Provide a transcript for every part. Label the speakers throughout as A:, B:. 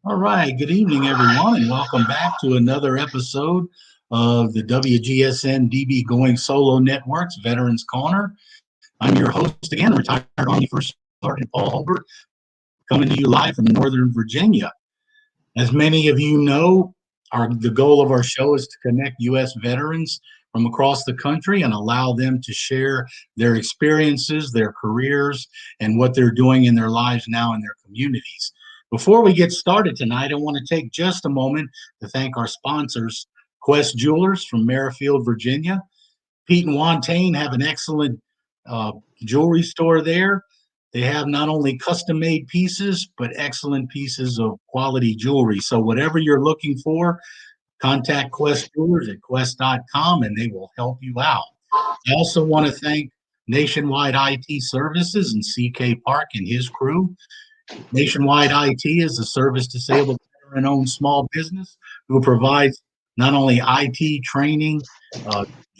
A: All right. Good evening, everyone, and welcome back to another episode of the WGSN-DB Going Solo Network's Veterans Corner. I'm your host again, retired Army First Sergeant Paul Holbert, coming to you live from Northern Virginia. As many of you know, the goal of our show is to connect U.S. veterans from across the country and allow them to share their experiences, their careers, and what they're doing in their lives now in their communities. Before we get started tonight, I want to take just a moment to thank our sponsors, Quest Jewelers from Merrifield, Virginia. Pete and Wantain have an excellent uh, jewelry store there. They have not only custom made pieces, but excellent pieces of quality jewelry. So, whatever you're looking for, contact Quest Jewelers at quest.com and they will help you out. I also want to thank Nationwide IT Services and CK Park and his crew. Nationwide IT is a service disabled veteran owned small business who provides not only IT training,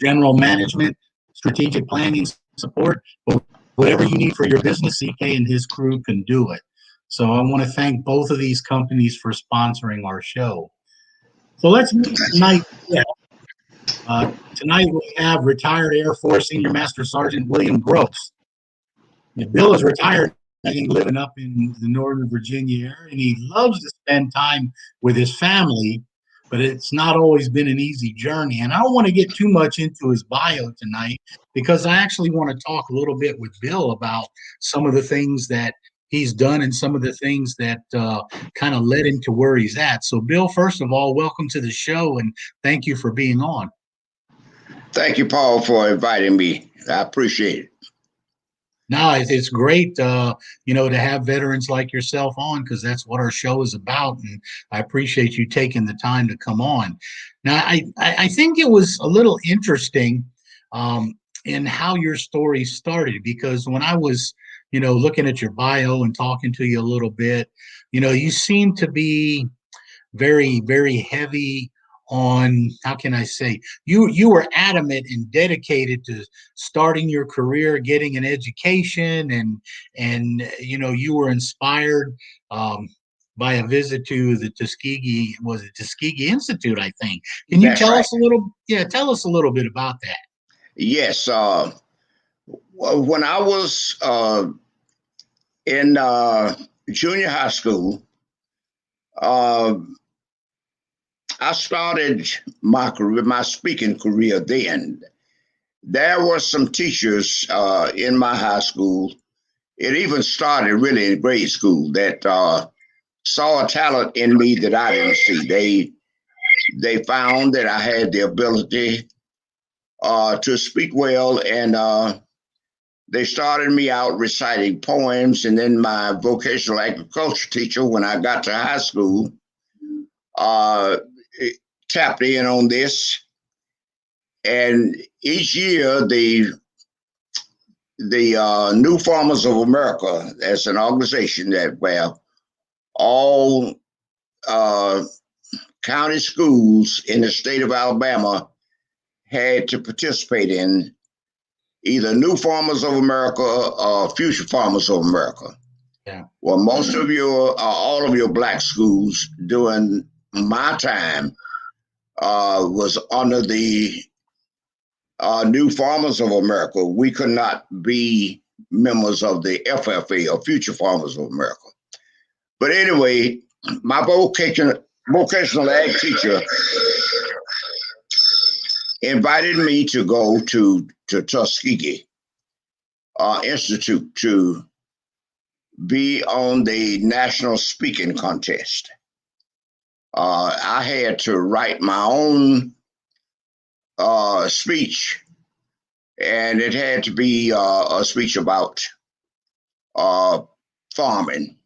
A: general management, strategic planning support, but whatever you need for your business, CK and his crew can do it. So I want to thank both of these companies for sponsoring our show. So let's meet tonight. Yeah. Tonight we have retired Air Force Senior Master Sergeant William Gross. Bill is retired, I think, living up in the Northern Virginia area, and he loves to spend time with his family, but it's not always been an easy journey. And I don't want to get too much into his bio tonight because I actually want to talk a little bit with Bill about some of the things that he's done and some of the things that kind of led him to where he's at. So, Bill, first of all, welcome to the show and thank you for being on.
B: Thank you, Paul, for inviting me. I appreciate it.
A: No, it's great, to have veterans like yourself on because that's what our show is about, and I appreciate you taking the time to come on. Now, I think it was a little interesting in how your story started because when I was, looking at your bio and talking to you a little bit, you seem to be very, very heavy on, how can I say, you were adamant and dedicated to starting your career, getting an education, and you were inspired by a visit to the Tuskegee Institute, I think. Can you tell us a little? Yeah, tell us a little bit about that.
B: Yes, when I was in junior high school, I started my career, my speaking career then. There were some teachers in my high school. It even started really in grade school that saw a talent in me that I didn't see. They found that I had the ability to speak well, and they started me out reciting poems. And then my vocational agriculture teacher, when I got to high school, tapped in on this. And each year, the New Farmers of America, as an organization that where all county schools in the state of Alabama had to participate in either New Farmers of America or Future Farmers of America.
A: Yeah.
B: Well, most of all of your black schools during my time was under the New Farmers of America. We could not be members of the FFA or Future Farmers of America. But anyway, my vocational ag teacher invited me to go to Tuskegee Institute to be on the national speaking contest. I had to write my own speech, and it had to be a speech about farming.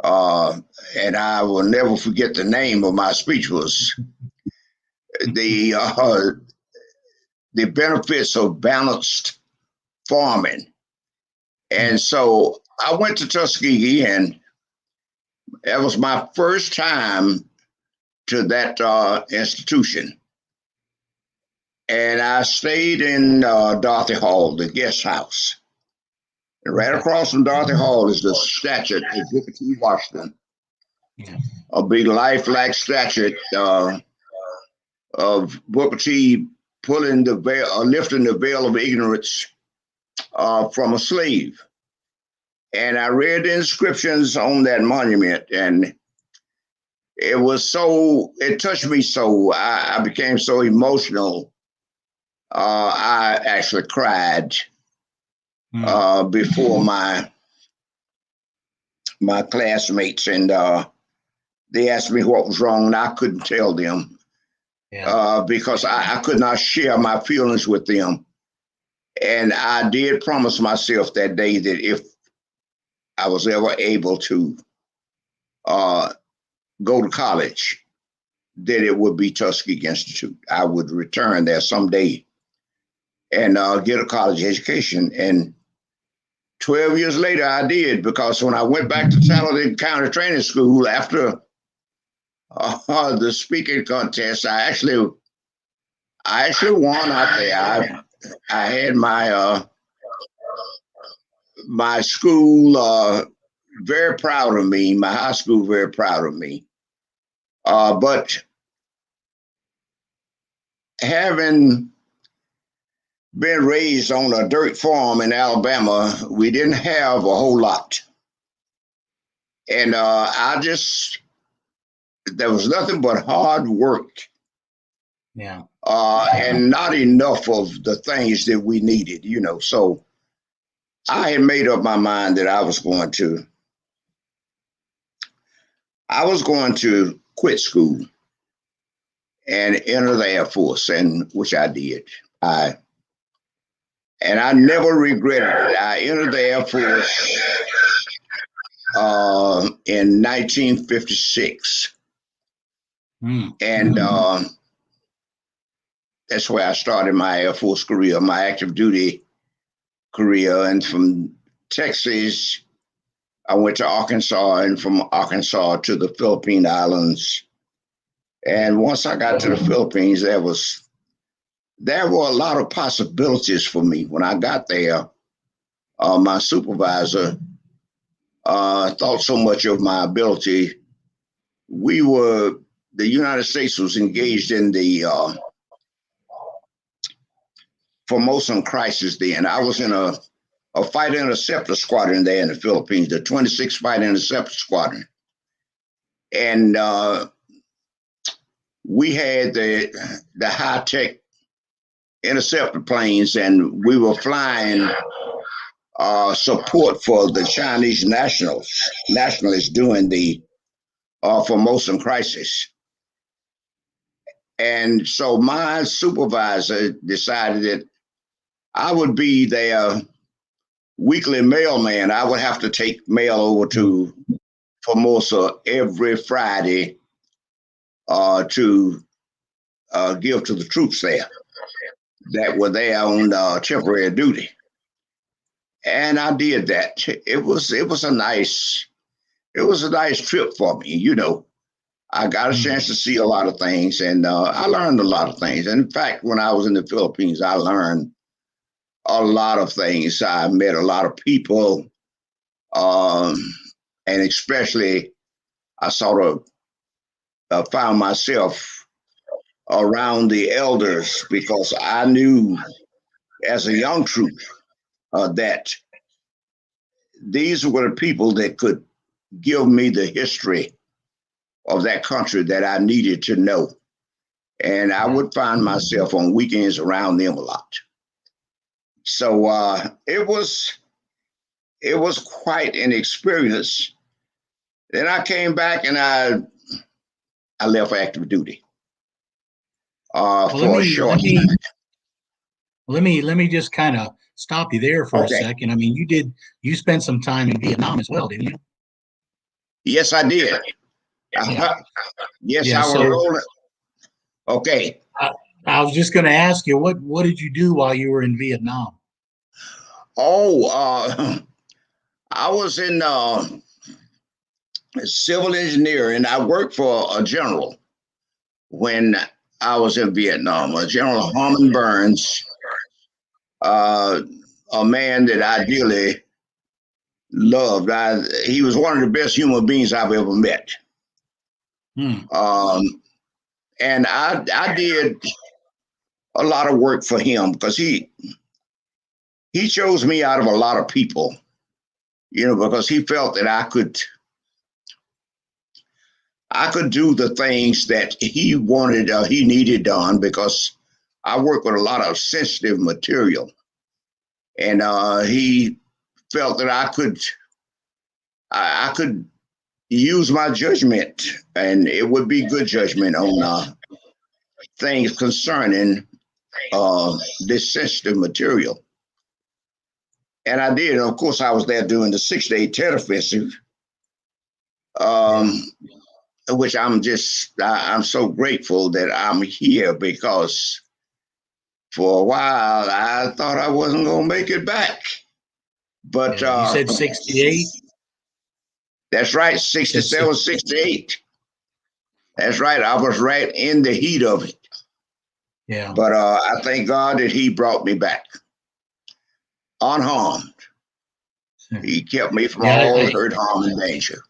B: And I will never forget the name of my speech was the benefits of balanced farming. And so I went to Tuskegee, and that was my first time to that institution. And I stayed in Dorothy Hall, the guest house. And right across from Dorothy Hall is the statue of Booker T. Washington.
A: Yeah.
B: A big lifelike statue of Booker T pulling the veil, lifting the veil of ignorance from a slave. And I read the inscriptions on that monument, and it touched me so. I became so emotional. I actually cried before my classmates, and they asked me what was wrong, and I couldn't tell them because I could not share my feelings with them. And I did promise myself that day that if I was ever able to go to college, that it would be Tuskegee Institute. I would return there someday and get a college education. And 12 years later, I did, because when I went back to Talladega County Training School after the speaking contest, I actually won out there. I had my school very proud of me, my high school very proud of me. But having been raised on a dirt farm in Alabama, we didn't have a whole lot. And there was nothing but hard work.
A: Yeah.
B: And not enough of the things that we needed, So I had made up my mind that I was going to quit school and enter the Air Force, and which I did. And I never regretted it. I entered the Air Force in 1956. And that's where I started my Air Force career, my active duty career. And from Texas, I went to Arkansas, and from Arkansas to the Philippine Islands. And once I got to the Philippines, there were a lot of possibilities for me. When I got there, my supervisor thought so much of my ability. The United States was engaged in the Formosan crisis then. I was in a fighter interceptor squadron there in the Philippines, the 26th Fighter Interceptor Squadron. And we had the high-tech interceptor planes, and we were flying support for the Chinese nationalists during the Formosan crisis. And so my supervisor decided that I would be their weekly mailman. I would have to take mail over to Formosa every Friday to give to the troops there that were there on temporary duty. And I did that. It was a nice trip for me. I got a chance to see a lot of things, and I learned a lot of things. And in fact, when I was in the Philippines, I learned a lot of things. I met a lot of people, and especially I sort of found myself around the elders, because I knew as a young troop that these were the people that could give me the history of that country that I needed to know. And I would find myself on weekends around them a lot. So it was quite an experience. Then I came back and I left active duty for a short time.
A: Let me just kind of stop you there for a second. I mean, you spent some time in Vietnam as well, didn't you?
B: Yes, I did. Yes, I was rolling. Okay.
A: I was just going to ask you, what did you do while you were in Vietnam?
B: Oh, I was in civil engineering. I worked for a general when I was in Vietnam, a General Harmon Burns, a man that I dearly loved. He was one of the best human beings I've ever met.
A: Hmm.
B: And I did a lot of work for him because he chose me out of a lot of people, because he felt that I could do the things that he wanted, he needed done, because I work with a lot of sensitive material, and he felt that I could use my judgment, and it would be good judgment on things concerning this sensitive material. And I did. Of course, I was there during the 6-day Tet Offensive, which I'm so grateful that I'm here, because for a while I thought I wasn't going to make it back. But
A: You said 68?
B: That's right,
A: You said
B: 67, 68. That's right. I was right in the heat of it.
A: Yeah.
B: But I thank God that he brought me back unharmed. He kept me from all hurt, harm, and danger.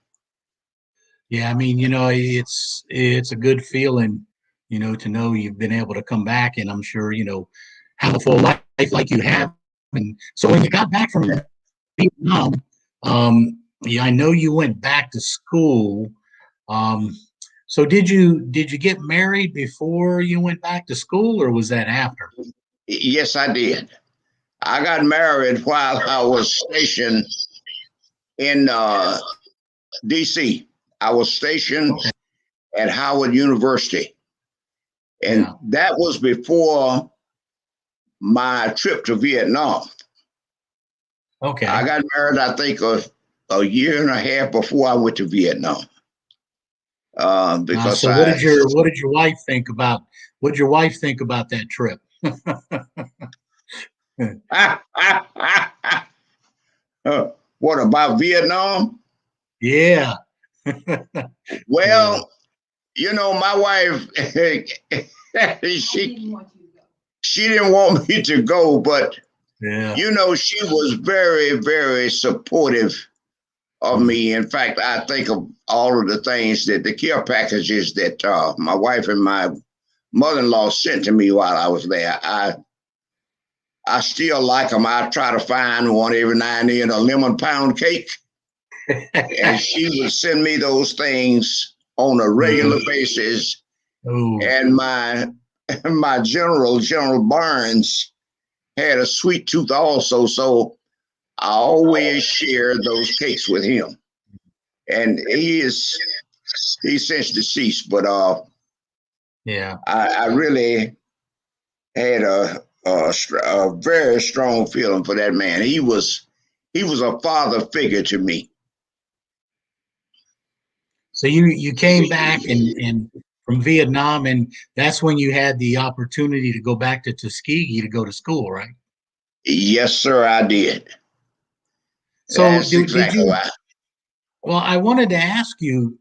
A: Yeah, I mean, it's a good feeling, to know you've been able to come back, and I'm sure, have a full life like you have. And so when you got back from Vietnam, yeah, I know you went back to school. So did you get married before you went back to school, or was that after?
B: Yes, I did. I got married while I was stationed in D.C. I was stationed at Howard University, and that was before my trip to Vietnam.
A: Okay.
B: I got married, I think, a year and a half before I went to Vietnam. Because
A: so what did your wife think about that trip?
B: What about Vietnam?
A: Yeah.
B: Well, my wife, she didn't want me to go, but she was very, very supportive of me. In fact, I think of all of the things that the care packages that my wife and my mother-in-law sent to me while I was there. I still like them. I try to find one every now and then, a lemon pound cake. And she would send me those things on a regular basis. And my General Barnes, had a sweet tooth also, so I always share those cakes with him. And he's since deceased, but I really had a very strong feeling for that man. He was a father figure to me.
A: So you came back and from Vietnam, and that's when you had the opportunity to go back to Tuskegee to go to school, right?
B: Yes, sir, I did.
A: So
B: That's exactly
A: did you?
B: why.
A: Well, I wanted to ask you,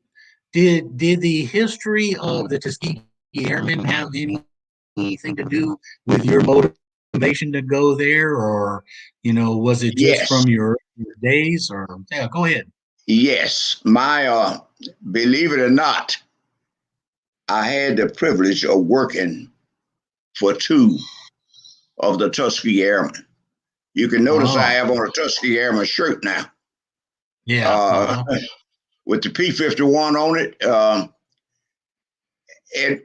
A: did the history of the Tuskegee Airmen have anything to do with your motivation to go there, or was it just
B: Yes,
A: from your days? Or yeah, go ahead.
B: yes. Believe it or not, I had the privilege of working for two of the Tuskegee Airmen. You can notice I have on a Tuskegee Airman shirt now.
A: Yeah.
B: With the P-51 on it.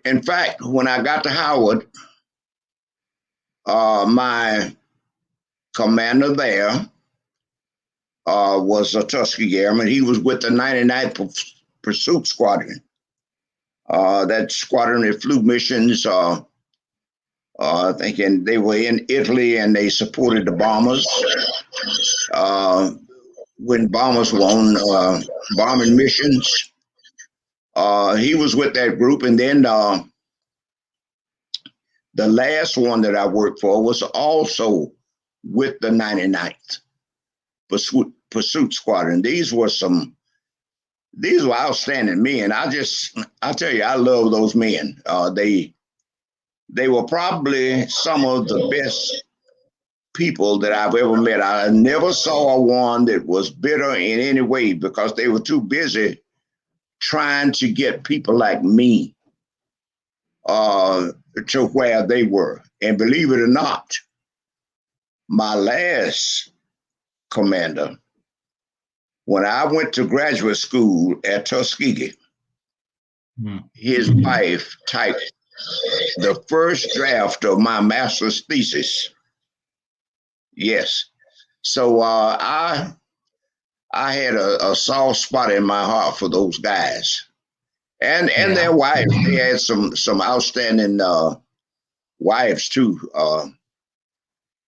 B: In fact, when I got to Howard, my commander there was a Tuskegee Airman. He was with the 99th Pursuit Squadron. That squadron that flew missions, thinking they were in Italy, and they supported the bombers. When bombers were on bombing missions, he was with that group. And then the last one that I worked for was also with the 99th Pursuit Squadron. These were outstanding men. I tell you, I love those men. They were probably some of the best people that I've ever met. I never saw one that was bitter in any way, because they were too busy trying to get people like me to where they were. And believe it or not, my last commander, when I went to graduate school at Tuskegee, his wife typed the first draft of my master's thesis. Yes. So I had a soft spot in my heart for those guys. And their wives. They had some outstanding wives too.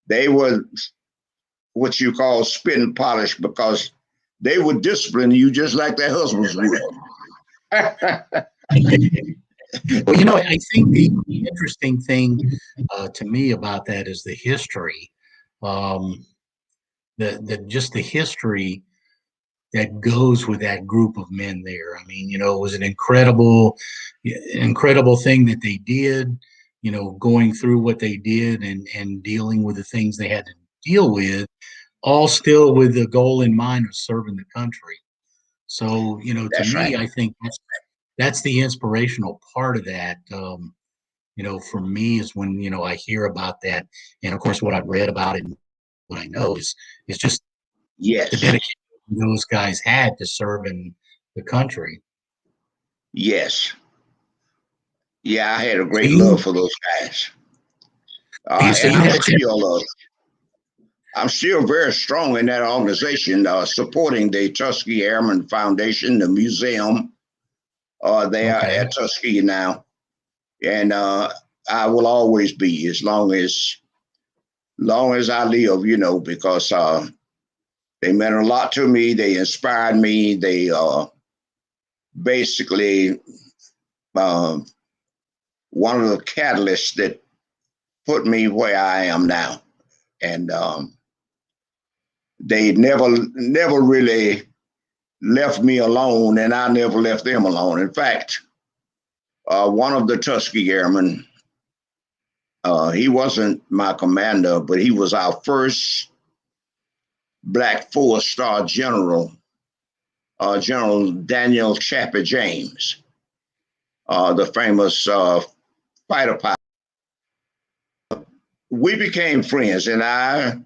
B: They were what you call spit and polish because they would discipline you just like their husbands would.
A: Well, you know, I think the interesting thing to me about that is the history, just the history that goes with that group of men there. I mean, you know, it was an incredible thing that they did, you know, going through what they did and dealing with the things they had to deal with, all still with the goal in mind of serving the country. So, you know, to
B: That's
A: me,
B: right.
A: I think that's the inspirational part of that. You know, for me is when, you know, I hear about that. And of course, what I've read about it and what I know is just the
B: Yes.
A: dedication those guys had to serve in the country.
B: Yes. Yeah, I had a
A: So
B: great love for those guys.
A: so
B: And
A: you had a chance.
B: I'm still very strong in that organization, supporting the Tuskegee Airmen Foundation, the museum. They are at Tuskegee now. And I will always be as long as I live, you know, because they meant a lot to me. They inspired me. They basically one of the catalysts that put me where I am now. And they never really left me alone, and I never left them alone. In fact, one of the Tuskegee Airmen, he wasn't my commander, but he was our first Black 4-star general, General Daniel Chappie James, the famous fighter pilot. We became friends, and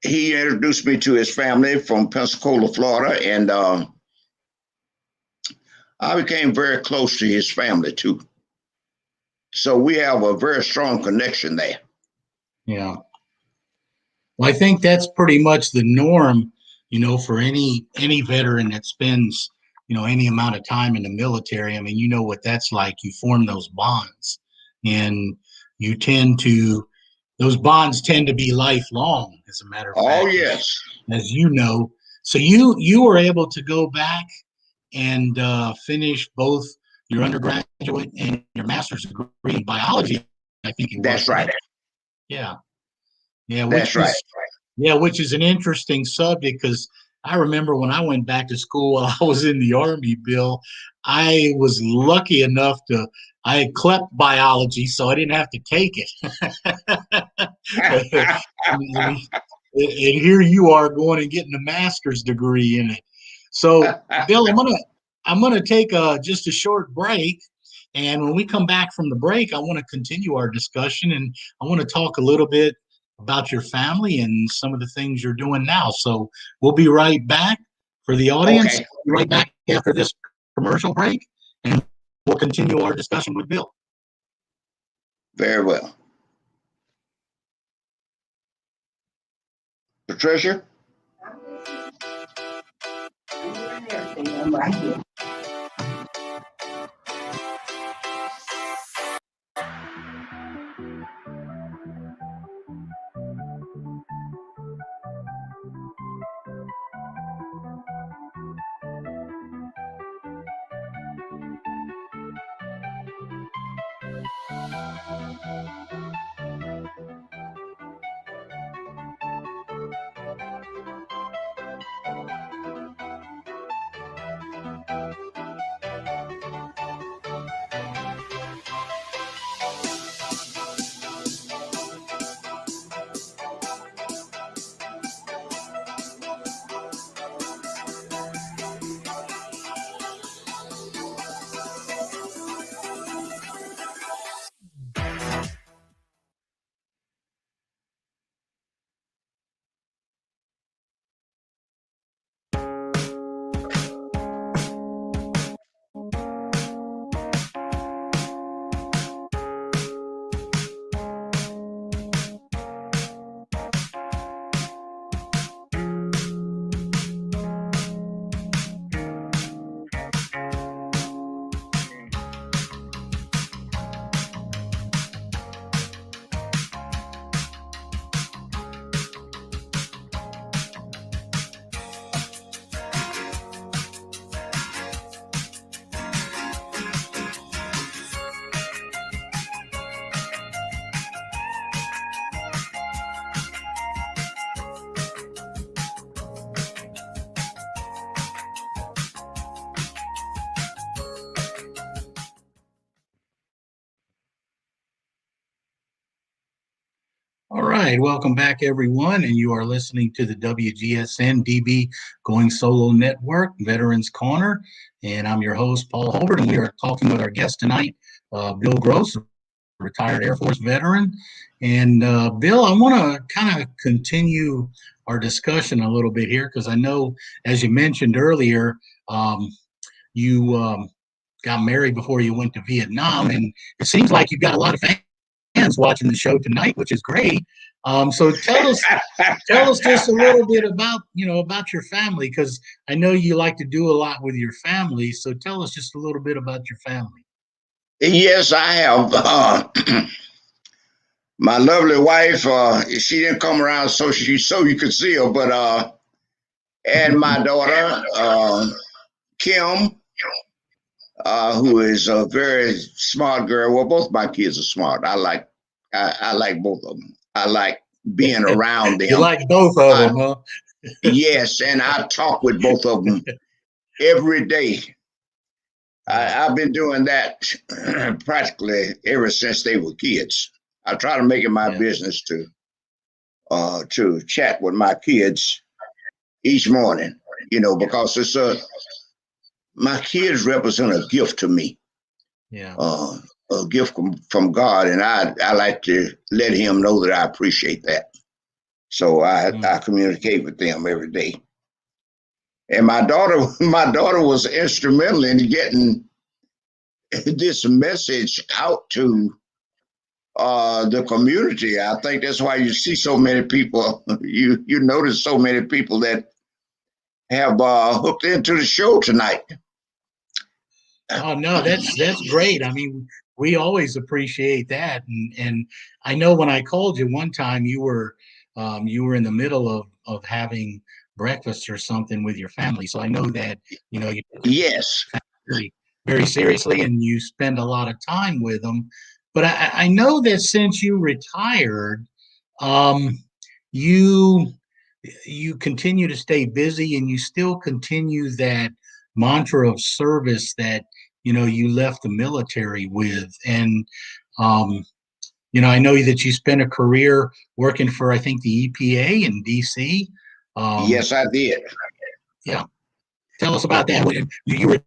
B: he introduced me to his family from Pensacola, Florida, and I became very close to his family too. So we have a very strong connection there.
A: Yeah. Well, I think that's pretty much the norm, you know, for any veteran that spends, you know, any amount of time in the military. I mean, you know what that's like. You form those bonds, and you those bonds tend to be lifelong, as a matter of fact.
B: Oh yes.
A: As you know. So you were able to go back and finish both your undergraduate and your master's degree in biology. I think it was.
B: That's right.
A: Yeah. Yeah,
B: That's right.
A: which is an interesting subject because I remember when I went back to school while I was in the Army, Bill, I was lucky enough I had clept biology, so I didn't have to take it. and here you are going and getting a master's degree in it. So, Bill, I'm gonna take just a short break. And when we come back from the break, I want to continue our discussion and I want to talk a little bit about your family and some of the things you're doing now. So we'll be right back for the audience.
B: Okay.
A: We'll be right back after this commercial break, and we'll continue our discussion with Bill.
B: Very well. Patricia? I'm right here.
A: All right, welcome back, everyone, and you are listening to the WGSN-DB Going Solo Network, Veterans Corner, and I'm your host, Paul Holbert, and we are talking with our guest tonight, Bill Gross, a retired Air Force veteran. And Bill, I want to kind of continue our discussion a little bit here because I know, as you mentioned earlier, you got married before you went to Vietnam, and it seems like you've got a lot of fans watching the show tonight, which is great. So tell us just a little bit about your family, because I know you like to do a lot with your family. So tell us just a little bit about your family.
B: Yes, I have. My lovely wife, she didn't come around so you could see her, but and my daughter, Kim, who is a very smart girl. Well, both my kids are smart. I like both of them. I like being around
A: You
B: them.
A: like both of them, huh?
B: Yes, and I talk with both of them every day. I've been doing that practically ever since they were kids. I try to make it my business to chat with my kids each morning, because my kids represent a gift to me.
A: Yeah.
B: A gift from God, and I like to let him know that I appreciate that. So I communicate with them every day. And my daughter was instrumental in getting this message out to the community. I think that's why you see so many people. You notice so many people that have hooked into the show tonight.
A: Oh no, that's great. I mean, we always appreciate that, and I know when I called you one time, you were in the middle of having breakfast or something with your family. So I know that you take
B: Yes,
A: very, very seriously, and you spend a lot of time with them. But I know that since you retired, um, you you continue to stay busy, and you still continue that mantra of service that you left the military with. And I know that you spent a career working for, I think, the EPA in DC.
B: yes, I did.
A: Yeah, tell us about that. You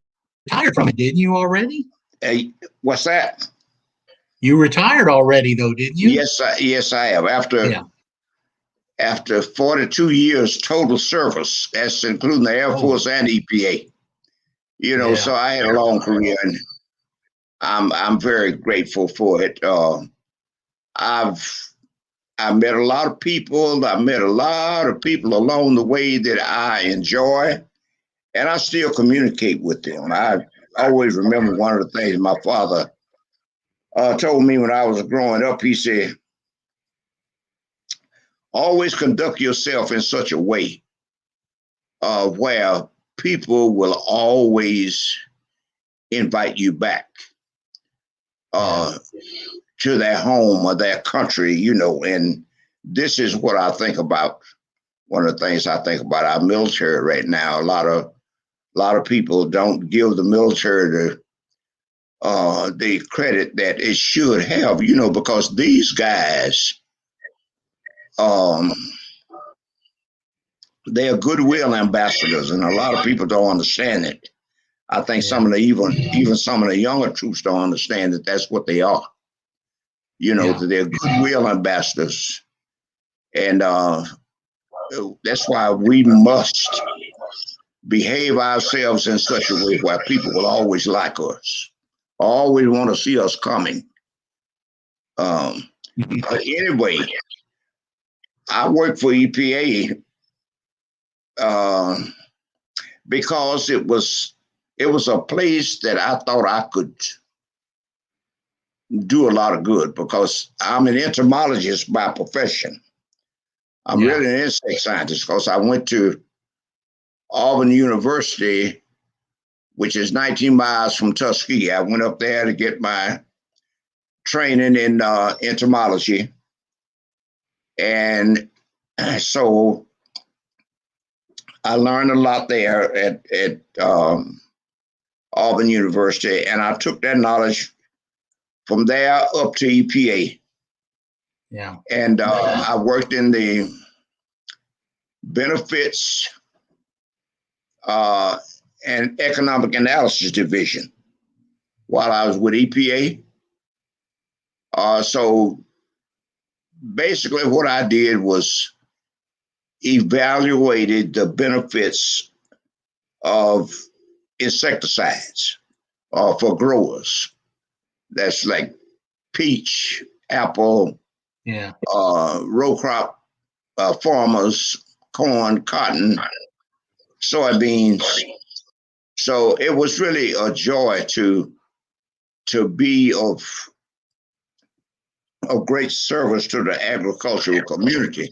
A: retired from it, didn't you already?
B: Hey, what's that?
A: You retired already, though, didn't you?
B: Yes, I have. After 42 years total service, that's including the Air Force and EPA. So I had a long career, and I'm very grateful for it. I met a lot of people. I met a lot of people along the way that I enjoy, and I still communicate with them. I always remember one of the things my father told me when I was growing up. He said, always conduct yourself in such a way where people will always invite you back to their home or their country, and this is what I think about. One of the things I think about our military right now. A lot of people don't give the military the credit that it should have, because these guys, they are goodwill ambassadors, and a lot of people don't understand it. I think some of the even some of the younger troops don't understand that that's what they are. That they're goodwill ambassadors, and that's why we must behave ourselves in such a way where people will always like us, always want to see us coming. But anyway, I worked for EPA because it was a place that I thought I could do a lot of good, because I'm an entomologist by profession. I'm really an insect scientist because I went to Auburn University, which is 19 miles from Tuskegee. I went up there to get my training in entomology. And so I learned a lot there at Auburn University, and I took that knowledge from there up to EPA.
A: Yeah.
B: And I worked in the benefits and economic analysis division while I was with EPA. So basically what I did was evaluated the benefits of insecticides for growers. That's like peach, apple,
A: Yeah.
B: row crop farmers, corn, cotton, soybeans. So it was really a joy to be of great service to the agricultural community,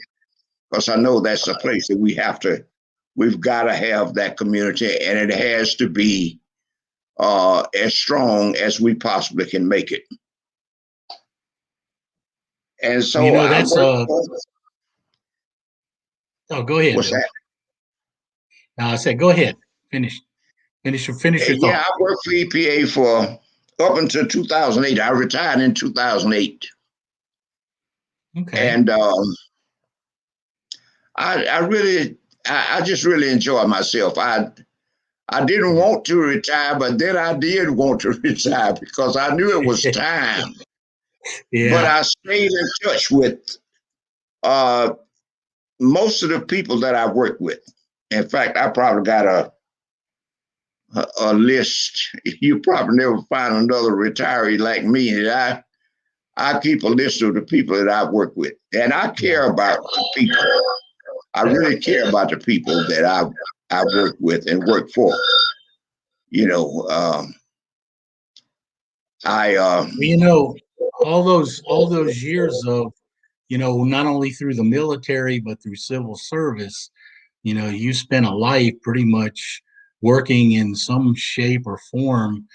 B: because I know that's a place that we've got to have that community, and it has to be as strong as we possibly can make it. And
A: Well, you
B: so
A: know,
B: I
A: that's
B: worked.
A: oh, go ahead,
B: What's
A: Bill.
B: that?
A: I said, go ahead. Finish your
B: Yeah,
A: thought.
B: I worked for EPA for up until 2008. I retired in 2008.
A: Okay.
B: And I just really enjoyed myself. I didn't want to retire, but then I did want to retire because I knew it was time. But
A: Yeah.
B: I stayed in touch with uh, most of the people that I worked with. In fact, I probably got a list. You probably never find another retiree like me. And I keep a list of the people that I've worked with, and I care about the people. I really care about the people that I work with and work for. You know,
A: Well, you know, all those years of, not only through the military but through civil service, you spent a life pretty much working in some shape or form,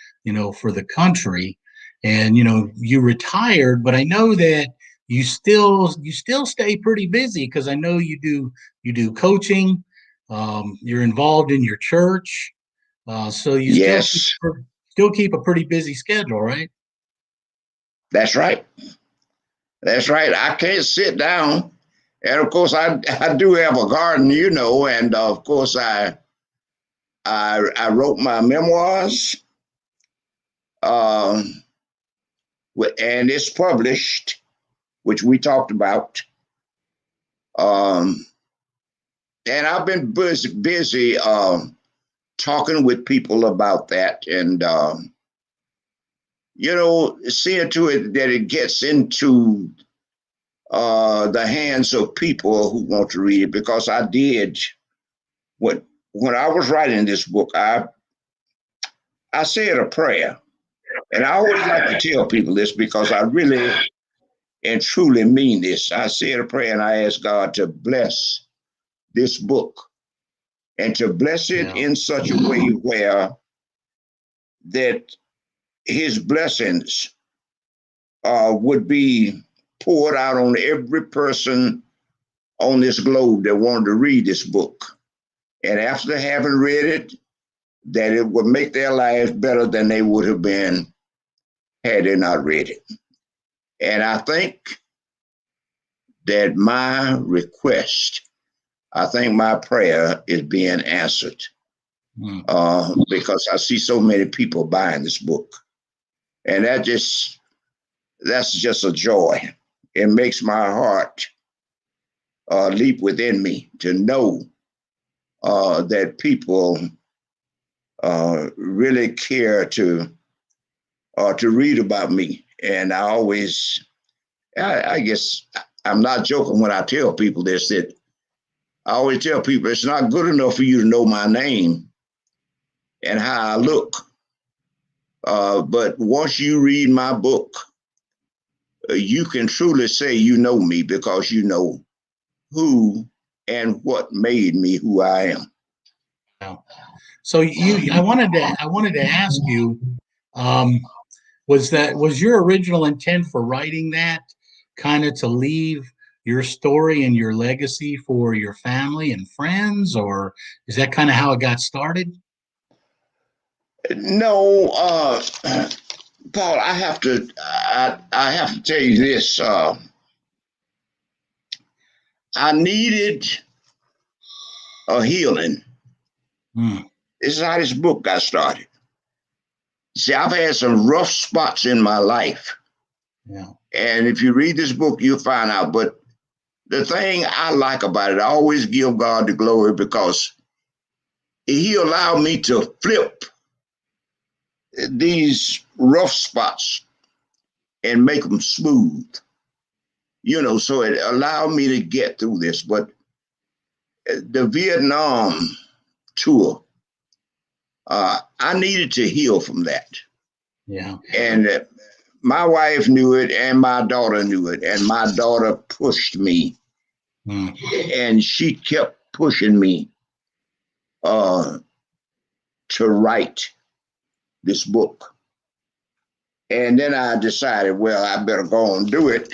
A: for the country. And you retired, but I know that you still stay pretty busy, because I know you do coaching. You're involved in your church, so you still keep
B: yes,
A: still keep a pretty busy schedule, right?
B: that's right. That's right. I can't sit down. And of course, I do have a garden, and of course, I wrote my memoirs, um, and it's published, which we talked about. Um, and I've been busy talking with people about that, and seeing to it that it gets into the hands of people who want to read it. Because I did when I was writing this book, I said a prayer, and I always like to tell people this because I really and truly mean this. I said a prayer and I asked God to bless this book and to bless it
A: Yeah.
B: in such a way where that his blessings would be poured out on every person on this globe that wanted to read this book. And after having read it, that it would make their lives better than they would have been had they not read it. And I think that I think my prayer is being answered, because I see so many people buying this book. And that's just a joy. It makes my heart leap within me to know that people really care to read about me. And I guess I'm not joking when I tell people this, that I always tell people it's not good enough for you to know my name and how I look. But once you read my book, you can truly say you know me, because you know who and what made me who I am.
A: Yeah. So I wanted to ask you, um, was your original intent for writing that kind of to leave your story and your legacy for your family and friends, or is that kind of how it got started?
B: No, Paul, I have to tell you this. I needed a healing.
A: Mm.
B: This is how this book got started. See, I've had some rough spots in my life.
A: Yeah.
B: And if you read this book, you'll find out. But the thing I like about it, I always give God the glory because he allowed me to flip these rough spots and make them smooth. So it allowed me to get through this. But the Vietnam tour, I needed to heal from that.
A: Yeah.
B: And my wife knew it and my daughter knew it. And my daughter pushed me.
A: Mm.
B: And she kept pushing me to write this book. And then I decided, well, I better go and do it.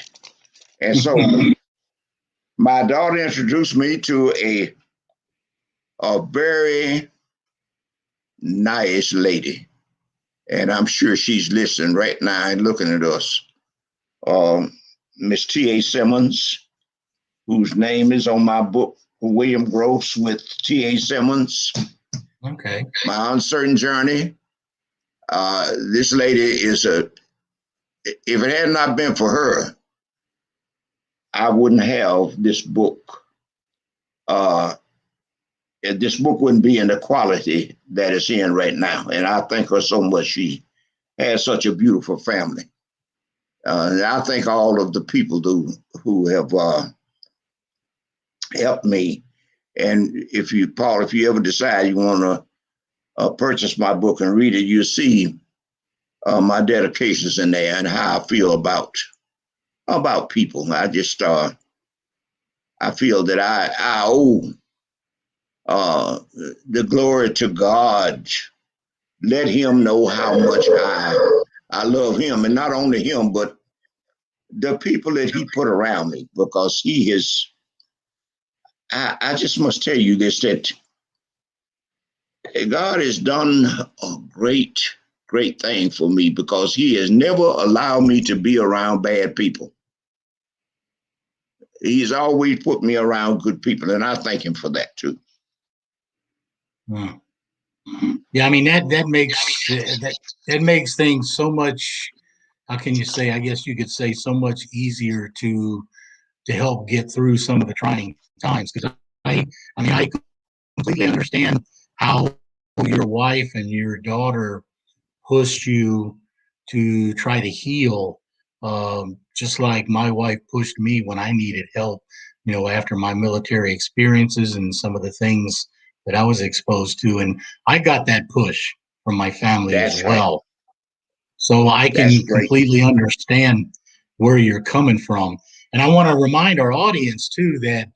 B: And so my daughter introduced me to a very nice lady. And I'm sure she's listening right now and looking at us. Miss T.A. Simmons, whose name is on my book, William Gross with T.A. Simmons.
A: Okay.
B: My Uncertain Journey. This lady is if it had not been for her, I wouldn't have this book. This book wouldn't be in the quality that it's in right now. And I thank her so much. She has such a beautiful family. And I thank all of the people who have helped me. And if you ever decide you want to purchase my book and read it, you'll see my dedications in there and how I feel about people. I just I feel that I owe the glory to God. Let him know how much I love him, and not only him, but the people that he put around me, because he is. I just must tell you this, that God has done a great, great thing for me, because he has never allowed me to be around bad people. He's always put me around good people, and I thank him for that too.
A: Mm. Yeah, I mean that makes things so much. How can you say? I guess you could say so much easier to help get through some of the trying times. Because I completely understand how your wife and your daughter pushed you to try to heal, just like my wife pushed me when I needed help. After my military experiences and some of the things that I was exposed to, and I got that push from my family as
B: That's right.
A: well. So I
B: That's
A: can
B: great.
A: completely understand where you're coming from. And I want to remind our audience too that,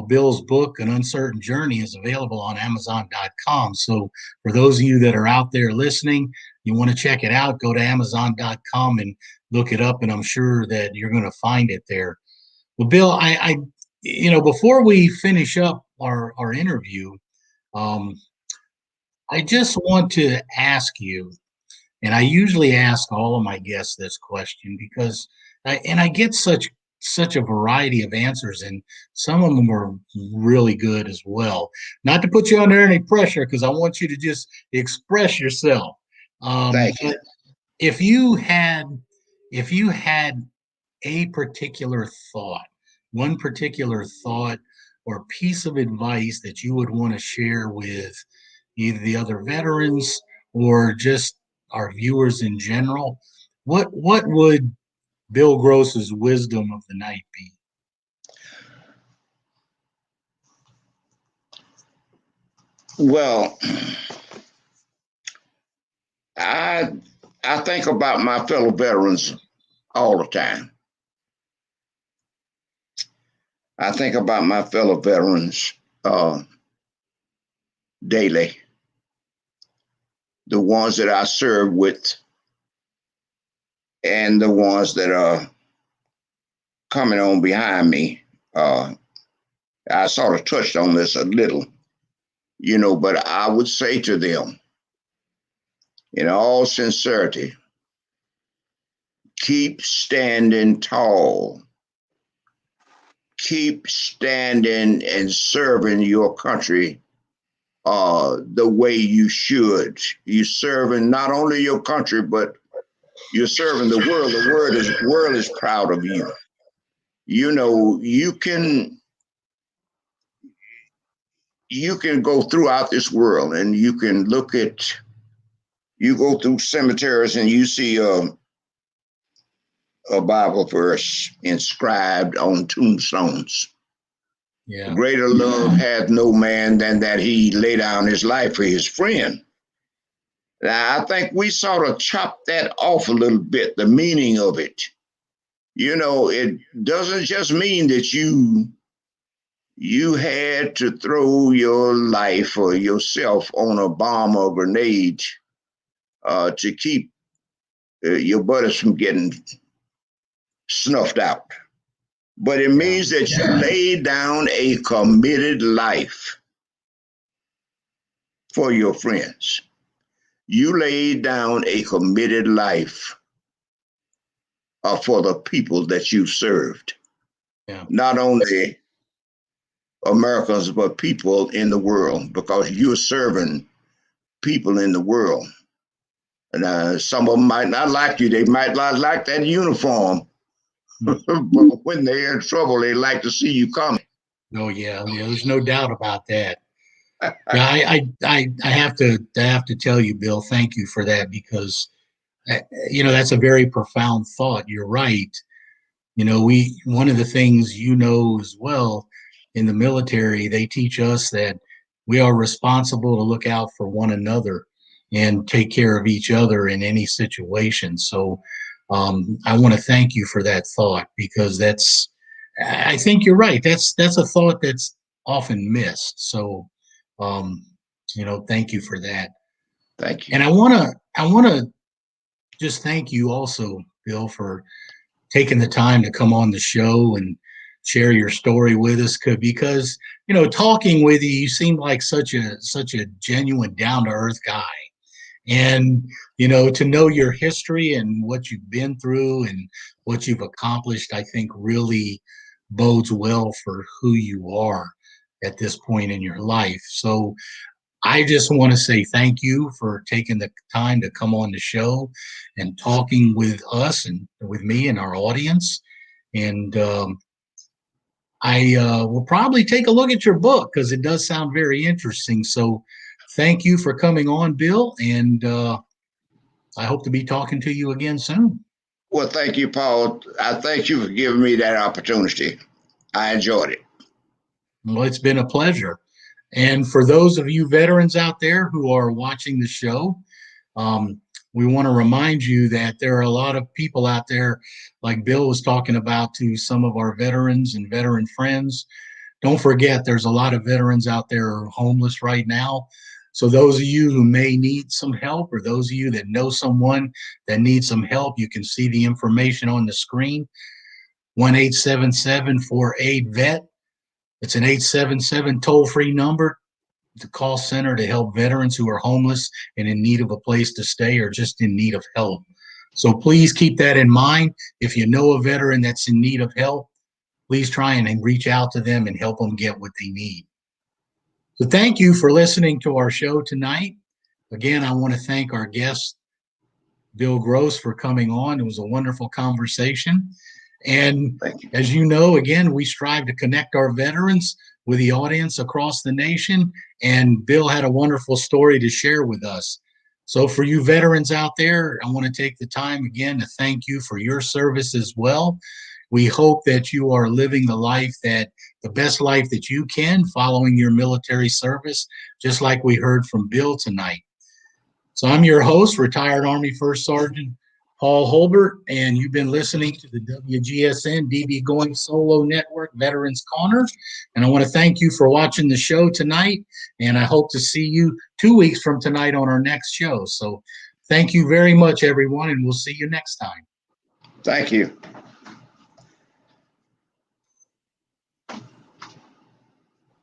A: Bill's book, An Uncertain Journey, is available on Amazon.com. So for those of you that are out there listening, you want to check it out, go to Amazon.com and look it up, and I'm sure that you're going to find it there. Well, Bill, before we finish up our interview, um, I just want to ask you, and I usually ask all of my guests this question because I get such a variety of answers, and some of them are really good as well. Not to put you under any pressure, because I want you to just express yourself.
B: Thank you.
A: But if you had if you had a particular thought, one particular thought or piece of advice that you would want to share with either the other veterans or just our viewers in general, what would Bill Gross's wisdom of the night be?
B: Well, I I think about my fellow veterans all the time. I think about my fellow veterans daily. The ones that I serve with, and the ones that are coming on behind me. I sort of touched on this a little, but I would say to them, in all sincerity, keep standing tall. keep standing and serving your country the way you should. You're serving not only your country, but you're serving the world. The world is proud of you. You know, you can go throughout this world and you can look at, you go through cemeteries and you see a Bible verse inscribed on tombstones.
A: Yeah.
B: Greater love hath no man than that he lay down his life for his friend. Now, I think we sort of chopped that off a little bit, the meaning of it. You know, it doesn't just mean that you had to throw your life or yourself on a bomb or grenade to keep your buddies from getting snuffed out. But it means that you laid down a committed life for your friends. You laid down a committed life for the people that you served.
A: Yeah.
B: Not only Americans, but people in the world, because you're serving people in the world. And some of them might not like you. They might not like that uniform. But when they're in trouble, they like to see you coming.
A: Oh yeah, there's no doubt about that. Yeah, I have to tell you, Bill, thank you for that, because that's a very profound thought. You're right. One of the things as well, in the military, they teach us that we are responsible to look out for one another and take care of each other in any situation. So I want to thank you for that thought, because I think you're right. That's a thought that's often missed. So, thank you for that.
B: Thank you.
A: And I want to just thank you also, Bill, for taking the time to come on the show and share your story with us, because talking with you, you seem like such a genuine, down-to-earth guy. And to know your history and what you've been through and what you've accomplished, I think really bodes well for who you are at this point in your life. So I just want to say thank you for taking the time to come on the show and talking with us and with me and our audience. And I will probably take a look at your book, because it does sound very interesting. So thank you for coming on, Bill. And I hope to be talking to you again soon.
B: Well, thank you, Paul. I thank you for giving me that opportunity. I enjoyed it.
A: Well, it's been a pleasure. And for those of you veterans out there who are watching the show, we want to remind you that there are a lot of people out there, like Bill was talking about, to some of our veterans and veteran friends. Don't forget, there's a lot of veterans out there who are homeless right now. So those of you who may need some help, or those of you that know someone that needs some help, you can see the information on the screen. 1-877-48-VET. It's an 877 toll-free number, the call center to help veterans who are homeless and in need of a place to stay, or just in need of help. So please keep that in mind. If you know a veteran that's in need of help, please try and reach out to them and help them get what they need. So thank you for listening to our show tonight. Again, I want to thank our guest, Bill Gross, for coming on. It was a wonderful conversation. And as you know, again, we strive to connect our veterans with the audience across the nation. And Bill had a wonderful story to share with us. So for you veterans out there, I want to take the time again to thank you for your service as well. We hope that you are living the best life that you can, following your military service, just like we heard from Bill tonight. So I'm your host, retired Army First Sergeant Paul Holbert, and you've been listening to the WGSN-DB Going Solo Network Veterans Corner. And I want to thank you for watching the show tonight, and I hope to see you 2 weeks from tonight on our next show. So thank you very much, everyone, and we'll see you next time.
B: Thank you.